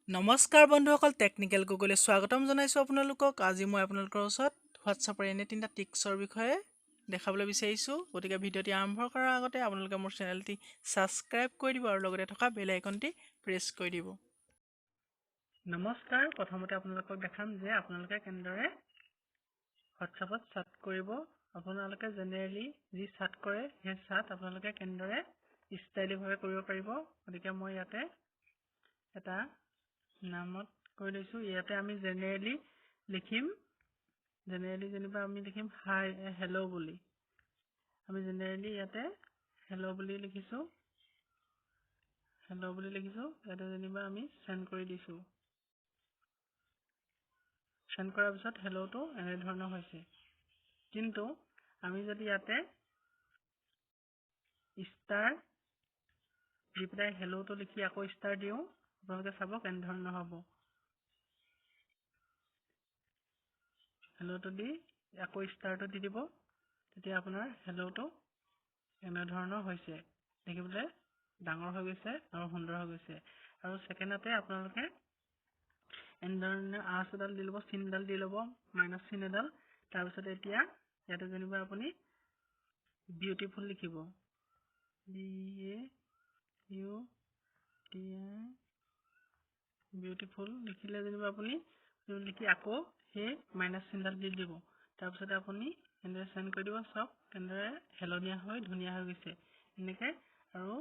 নমস্কাৰ বন্ধুসকল, টেকনিকেল গুগলে স্বাগতম জনাইছোঁ আপোনালোকক। আজি মই আপোনালোকৰ ওচৰত হোৱাটছআপৰ এনে তিনিটা টিক্সৰ বিষয়ে দেখাবলৈ বিচাৰিছোঁ। গতিকে ভিডিঅ'টি আৰম্ভ কৰাৰ আগতে আপোনালোকে মোৰ চেনেলটি ছাবস্ক্ৰাইব কৰি দিব আৰু লগতে থকা বেল আইকনটি প্ৰেছ কৰি দিব। নমস্কাৰ, প্ৰথমতে আপোনালোকক দেখাম যে আপোনালোকে কেনেদৰে হোৱাটছআপত চাট কৰিব। আপোনালোকে জেনেৰেলি যি চাট কৰে সেই চাট আপোনালোকে কেনেদৰে ষ্টাইলিভাৱে কৰিব পাৰিব। গতিকে মই ইয়াতে এটা নামত কৰি লৈছোঁ। ইয়াতে আমি জেনেৰেলি যেনিবা আমি লিখিম হাই হেল্ল' বুলি। আমি জেনেৰেলি ইয়াতে হেল্ল' বুলি লিখিছোঁ। ইয়াতে যেনিবা আমি চেণ্ড কৰি দিছোঁ। চেণ্ড কৰাৰ পিছত হেল্ল'টো এনেধৰণৰ হৈছে। কিন্তু আমি যদি ইয়াতে ষ্টাৰ দি পেলাই হেল্ল'টো লিখি আকৌ ষ্টাৰ দিওঁ, আপোনালোকে চাব কেনেধৰণৰ হ'ব। হেল্ল'টো দি আকৌ ষ্টাৰটো দি দিব, তেতিয়া আপোনাৰ হেল্ল'টো এনেধৰণৰ হৈছে। দেখিবলৈ ডাঙৰ হৈ গৈছে আৰু সুন্দৰ হৈ গৈছে। আৰু ছেকেণ্ডতে আপোনালোকে এনেধৰণে আঁচ এডাল দি ল'ব, চিন এডাল দি ল'ব, মাইনাছ চিন এডাল। তাৰপিছতে এতিয়া ইয়াতে যেনিবা আপুনি বিউটিফুল লিখিব, বিউটিফুল লিখিলে যেনিবা আপুনি লিখি আকৌ সেই মাইনাছ চিনডাল দি দিব। তাৰপিছতে আপুনি এনেদৰে চেণ্ড কৰি দিব। চাওক কেনেদৰে হেলনীয়া হৈ ধুনীয়া হৈ গৈছে এনেকৈ। আৰু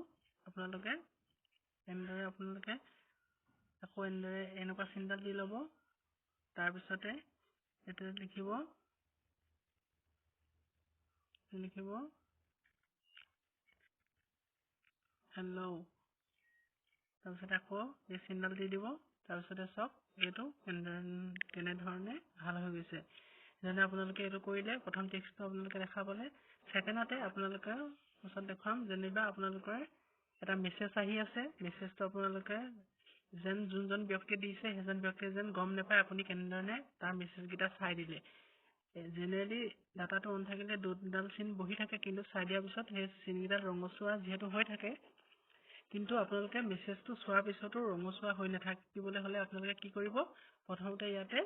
আপোনালোকে আকৌ এনেদৰে এনেকুৱা চিনডাল দি ল'ব। তাৰপিছতে ইয়াতে লিখিব হেল্ল'। তাৰপিছতে আকৌ এই চিনডাল দি দিব। তাৰপিছতে চাওক এইটো কেনেধৰণে ভাল হৈ গৈছে। যেনে আপোনালোকে এইটো কৰিলে প্ৰথম টেক্সটটো আপোনালোকে দেখা পালে। ছেকেণ্ডতে আপোনালোকে ওচৰত দেখুৱাম যেনিবা আপোনালোকৰ এটা মেছেজ আহি আছে। মেছেজটো আপোনালোকে যেন যোনজন ব্যক্তিয়ে দিছে সেইজন ব্যক্তিয়ে যেন গম নাপায় আপুনি কেনেধৰণে তাৰ মেছেজকেইটা চাই দিলে। জেনেৰেলি ডাটাটো অন থাকিলে দুডাল চিন বহি থাকে, কিন্তু চাই দিয়াৰ পিছত সেই চিনকেইডাল ৰঙচুৱা যিহেতু হৈ থাকে, কিন্তু আপোনালোকে মেছেজটো চোৱাৰ পিছতো ৰঙচুৱা হৈ নাথাকিবলৈ হ'লে আপোনালোকে কি কৰিব, প্ৰথমতে ইয়াতে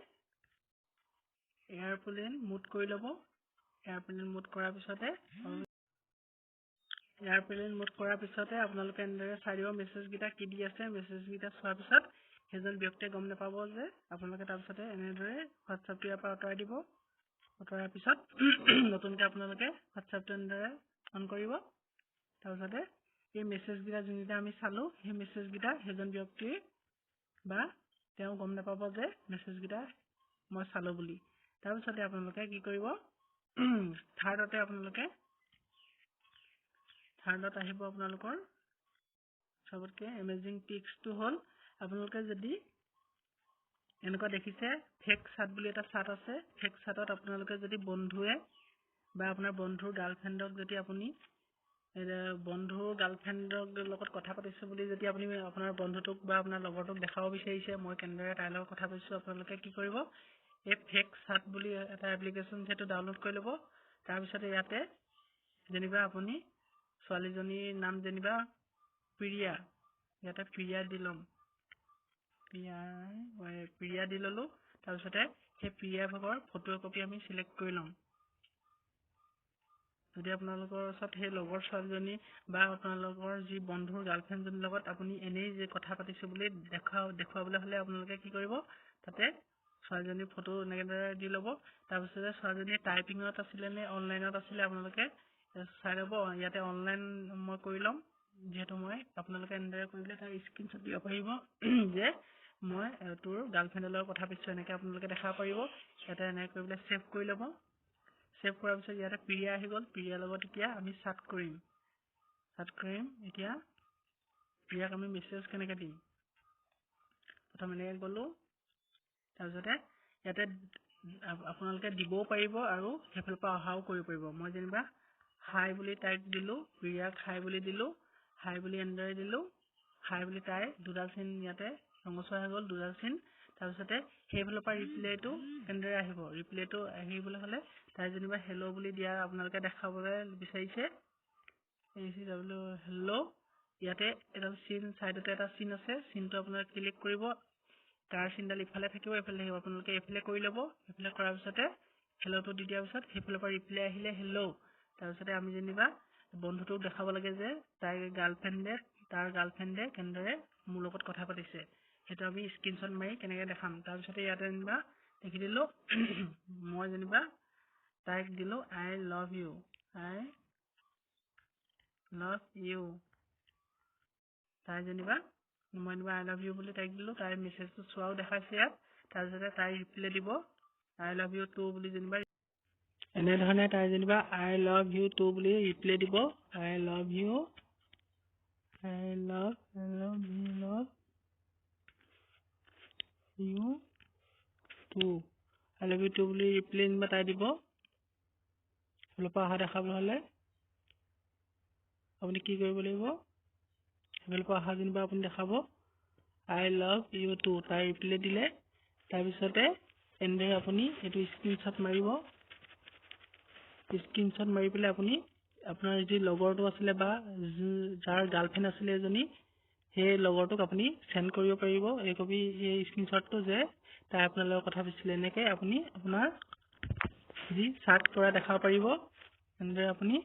এয়াৰপ্লেন মুড কৰি ল'ব। এয়াৰপ্লেন মুড কৰাৰ পিছতে আপোনালোকে এনেদৰে চাই দিব মেছেজকেইটা কি দি আছে। মেছেজকেইটা চোৱাৰ পিছত সেইজন ব্যক্তিয়ে গম নাপাব যে আপোনালোকে তাৰপিছতে এনেদৰে হোৱাটছআপটো ইয়াৰ পৰা আঁতৰাই দিব। আঁতৰাৰ পিছত নতুনকৈ আপোনালোকে হোৱাটছআপটো এনেদৰে অন কৰিব। তাৰপিছতে এই মেছেজকেইটা যোনকেইটা আমি চালোঁ, সেই মেছেজকেইটা সেইজন ব্যক্তিৰ বা তেওঁ গম নাপাব যে মেছেজকেইটা মই চালোঁ বুলি। তাৰপিছতে আপোনালোকে কি কৰিব, থাৰ্ডত আহিব আপোনালোকৰ চবতকৈ এমেজিং টিক্সটো হ'ল, আপোনালোকে যদি এনেকুৱা দেখিছে ফেক চাট বুলি এটা চাট আছে, ফেক চাটত আপোনালোকে যদি বন্ধুৱে বা আপোনাৰ বন্ধুৰ গাৰ্লফ্ৰেণ্ডক যদি আপুনি বন্ধুৰ গাৰ্লফ্ৰেণ্ডৰ লগত কথা পাতিছোঁ বুলি যদি আপুনি আপোনাৰ বন্ধুটোক বা আপোনাৰ লগৰটোক দেখাব বিচাৰিছে মই কেনেদৰে তাইৰ লগত কথা পাতিছোঁ, আপোনালোকে কি কৰিব, এই ফেক চাট বুলি এটা এপ্লিকেশ্যন সেইটো ডাউনলোড কৰি ল'ব। তাৰপিছতে ইয়াতে যেনিবা আপুনি ছোৱালীজনীৰ নাম যেনিবা প্ৰিয়া, ইয়াতে প্ৰিয়া দি ল'ম। প্ৰিয়া দি ল'লোঁ। তাৰপিছতে সেই প্ৰিয়া ভাগৰ ফটো একপি আমি চিলেক্ট কৰি ল'ম। যদি আপোনালোকৰ ওচৰত সেই লগৰ ছোৱালীজনী বা আপোনালোকৰ যি বন্ধুৰ গাৰ্লফ্ৰেণ্ডজনীৰ লগত আপুনি এনেই যে কথা পাতিছোঁ বুলি দেখুৱাবলৈ হ'লে আপোনালোকে কি কৰিব, তাতে ছোৱালীজনীৰ ফটো এনেদৰে দি ল'ব। তাৰপিছতে ছোৱালীজনী টাইপিঙত আছিলে নে অনলাইনত আছিলে আপোনালোকে চাই ল'ব। ইয়াতে অনলাইন মই কৰি ল'ম, যিহেতু আপোনালোকে এনেদৰে কৰিলে তাৰ স্ক্ৰীনশ্বট দিব পাৰিব যে মই তোৰ গাৰ্লফ্ৰেণ্ডৰ লগত কথা পাতিছোঁ, এনেকৈ আপোনালোকে দেখাব পাৰিব। ইয়াতে এনেকৈ কৰি পেলাই ছেভ কৰি ল'ব। ছেভ কৰাৰ পিছত ইয়াতে প্ৰিয়া আহি গ'ল। প্ৰিয়াৰ লগত এতিয়া আমি চাট কৰিম। এতিয়া প্ৰিয়াক আমি মেছেজ কেনেকৈ দিম, প্ৰথম এনেকৈ গ'লোঁ। তাৰপিছতে ইয়াতে আপোনালোকে দিবও পাৰিব আৰু সেইফালৰ পৰা অহাও কৰিব পাৰিব। মই যেনিবা হাই বুলি তাইক দিলোঁ, প্ৰিয়াক হাই বুলি দিলোঁ, হাই বুলি এনেদৰে দিলোঁ। হাই বুলি তাই দুডাল চিন ইয়াতে ৰঙচুৱা হৈ গ'ল, দুডাল চিন। তাৰপিছতে সেইফালৰ পৰা ৰিপ্লাইটো কেনেদৰে আহিব, ৰিপ্লাইটো আহিবলৈ হ'লে তাই যেনিবা হেল্ল' বুলি দিয়া আপোনালোকে দেখাবলৈ বিচাৰিছে, হেল্ল'। ইয়াতে এডাল চিন, চাইডতে এটা চিন আছে, চিনটো আপোনালোকে ক্লিক কৰিব। ষ্টাৰ চিনডাল ইফালে থাকিব এইফালে থাকিব আপোনালোকে এইফালে কৰি ল'ব এইফালে কৰাৰ পিছতে হেল্ল'টো দি দিয়াৰ পিছত সেইফালৰ পৰা ৰিপ্লাই আহিলে হেল্ল' তাৰপিছতে আমি যেনিবা বন্ধুটোক দেখাব লাগে যে তাৰ গাৰ্লফ্ৰেণ্ডে কেনেদৰে মোৰ লগত কথা পাতিছে সেইটো আমি স্ক্ৰীনশ্বট মাৰি কেনেকৈ দেখাম তাৰপিছতে ইয়াতে যেনিবা লিখি দিলোঁ মই যেনিবা তাইক দিলোঁ I love you তাই যেনিবা মই যেনিবা I love you বুলি তাইক দিলোঁ তাইৰ মেছেজটো চোৱাও দেখাইছে ইয়াত তাৰপিছতে তাই ৰিপ্লাই দিব I love you too বুলি যেনিবা এনেধৰণে তাই যেনিবা I love you too বুলি ৰিপ্লাই দিব I love you too বুলি ৰিপ্লাই যেনিবা তাই দিব সেইফালৰ পৰা অহা দেখাবলৈ হ'লে আপুনি কি কৰিব লাগিব সেইফালৰ পৰা অহা যেনিবা আপুনি দেখাব I love you too তাই ৰিপ্লাই দিলে তাৰপিছতে এনেদৰে আপুনি এইটো স্ক্ৰীনশ্বট মাৰিব স্ক্ৰীনশ্বট মাৰি পেলাই আপুনি আপোনাৰ যি লগৰটো আছিলে বা যাৰ গাৰ্লফ্ৰেণ্ড আছিলে এজনী সেই লগৰটোক আপুনি সেন্ড কৰিব পাৰিব এই কপি এই স্ক্ৰীনশ্বটটো যে তাই আপোনাৰ লগত কথা পাতিছিলে এনেকৈ আপুনি আপোনাৰ যি চাৰ্ট কৰা দেখাব পাৰিব এনেদৰে আপুনি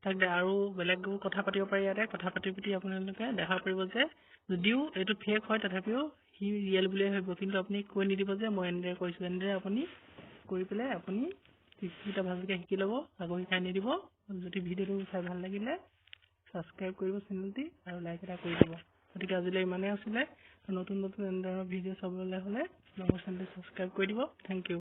তাক আৰু বেলেগো কথা পাতিব পাৰি ইয়াতে কথা পাতি আপোনালোকে দেখাব পাৰিব যে যদিও এইটো ফেক হয় তথাপিও সি ৰিয়েল বুলিয়ে ভাবিব কিন্তু আপুনি কৈ নিদিব যে মই এনেদৰে কৰিছোঁ এনেদৰে আপুনি কৰি পেলাই আপুনি কিটা ভালকৈ শিকি ল'ব আকৌ শিকাই নিদিব যদি ভিডিঅ'টো চাই ভাল লাগিলে ছাবস্ক্ৰাইব কৰিব চেনেলটি আৰু লাইক এটা কৰি দিব গতিকে আজিলৈ ইমানেই আছিলে নতুন এনেধৰণৰ ভিডিঅ' চাবলৈ হ'লে মোৰ চেনেলটো ছাবস্ক্ৰাইব কৰি দিব থেংক ইউ